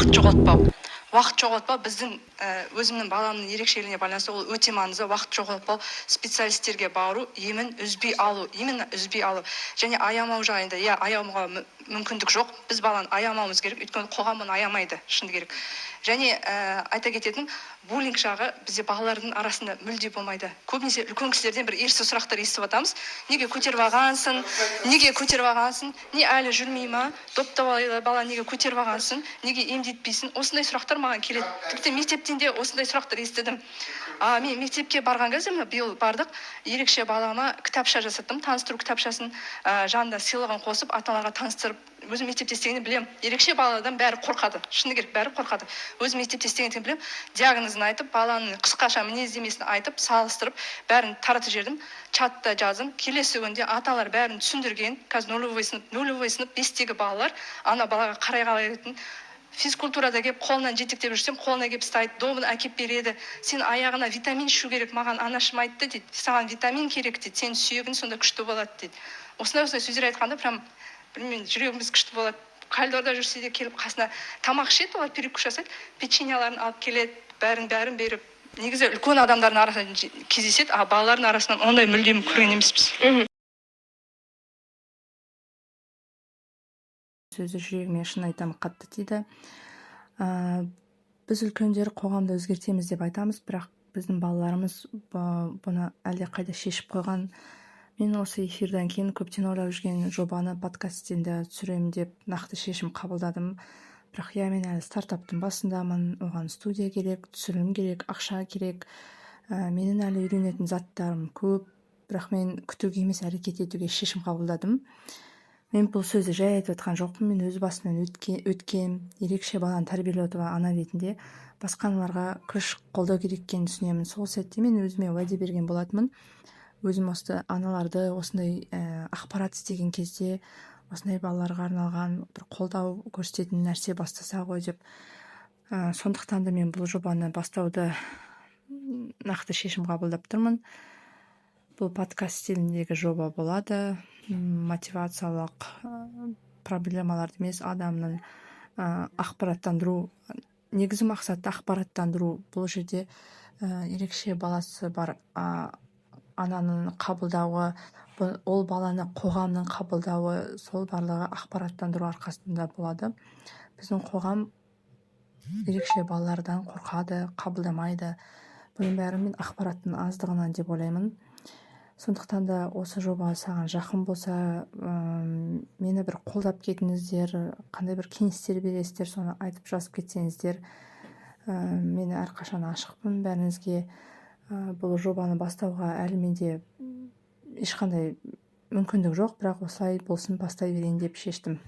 уақыт жоғалтпау біздің өзімнің баламның ерекшелігіне байланысты ол өте маңызды. Уақыт жоғалтпау, специалистерге бару, емін үзбей алу, именно үзбей алу. Және аямау жайында, аямауға мүмкіндік жоқ. Біз баланы аямауымыз керек, өйткені қоғам оны аямайды, шыны керек. Және айта кететін, буллинг жағы бізде балалардың арасында мүлде болмайды. Көбінесе үлкен кісілерден бір ерсі сұрақтар естіп жатамыз. Неге көтеріп алғансың? Не әлі жүрмей ма? Допта бала неге көтеріп алғансың? Неге емдетпейсің? Осындай сұрақтар маған келеді. Тіпті мектептен де осындай сұрақтар естідім. Мен мектепке барған кезде биыл бардық, ерекше балама кітапша жасаттым, таныстыру кітапшасын жанында сыйлығын қосып, ата-аналарға таныстырып. Өзім мектепте істегенде білем, ерекше баладан бәрі қорқады. Шыны керек, бәрі қорқады. Өзім мектепте істегенде білем, диагнозын айтып, баланың қысқаша мінездемесін айтып, салыстырып, бәрін таратып жібердім. Чатта жаздым. Келесі күнде аталар бәрін түсіндірген. Қазір нулевой сынып 5-тегі балалар ана балаға қарай қалайтын. Физкультурада келіп қолынан жетектеп жүрсем, қолына келіп ұстайды, добын әкеп береді. Сен аяғына витамин ішу керек, маған анашым айтты дейді. Саған витамин керек дейді. Сен сүйегің сонда күшті болады дейді. Осындай сөздер айтқанда, прям білмеймін, жүрегіміз күшті болады. Коридорда жүрсе де келіп қасына тамақ ішеді, олар перекус жасайды, печеньяларын алып келеді, бәрін беріп. Негізі үлкен адамдардың арасында кездеседі, балалардың арасынан ондай мүлдем көрген емеспіз. Сөзі жүрегіме шын айтамын, қатты тиді. Біз үлкендер қоғамды өзгертеміз деп айтамыз, бірақ біздің балаларымыз бұны әлде қайда шешіп қойған. Мен осы эфирден кейін көптен ойлап жүрген жобаны подкастен де түсіремін деп нақты шешім қабылдадым. Бірақ мен әлі стартаптың басындамын, оған студия керек, түсірілім керек, ақша керек. Менің әлі үйренетін заттарым көп, бірақ мен күтуге емес әрекет етуге шешім қабылдадым. Мен бұл сөзді жай айтып жатқан жоқпын. Мен өз басымнан өткен ерекше баланы тәрбиелеп отырған ана ретінде басқа аналарға күш қолдау керек екенін түсінемін. Сол сәтте мен өзіме уәде берген болатынмын. Өзім осы аналарды осындай ақпарат істеген кезде осындай балаларға арналған бір қолдау көрсететін нәрсе бастаса ғой деп. Сондықтан да мен бұл жобаны бастауды нақты шешім қабылдап тұрмын. Бұл подкаст стиліндегі жоба болады. Мотивациялық проблемаларды емес, адамның ақпараттандыру. Негізі мақсаты ақпараттандыру. Бұл жерде ерекше баласы бар ананың қабылдауы, ол баланы қоғамның қабылдауы, сол барлығы ақпараттандыру арқасында болады. Біздің қоғам ерекше балалардан қорқады, қабылдамайды. Бұның бәрі мен ақпараттың аздығынан деп ойлаймын. Сондықтан да осы жоба саған жақын болса, мені бір қолдап кетіңіздер, қандай бір кеңестер бересіздер, соны айтып жазып кетсеңіздер, мен әрқашан ашықпын бәріңізге. Бұл жобаны бастауға әлі менде ешқандай мүмкіндік жоқ, бірақ осылай болсын, бастай берейін деп шештім.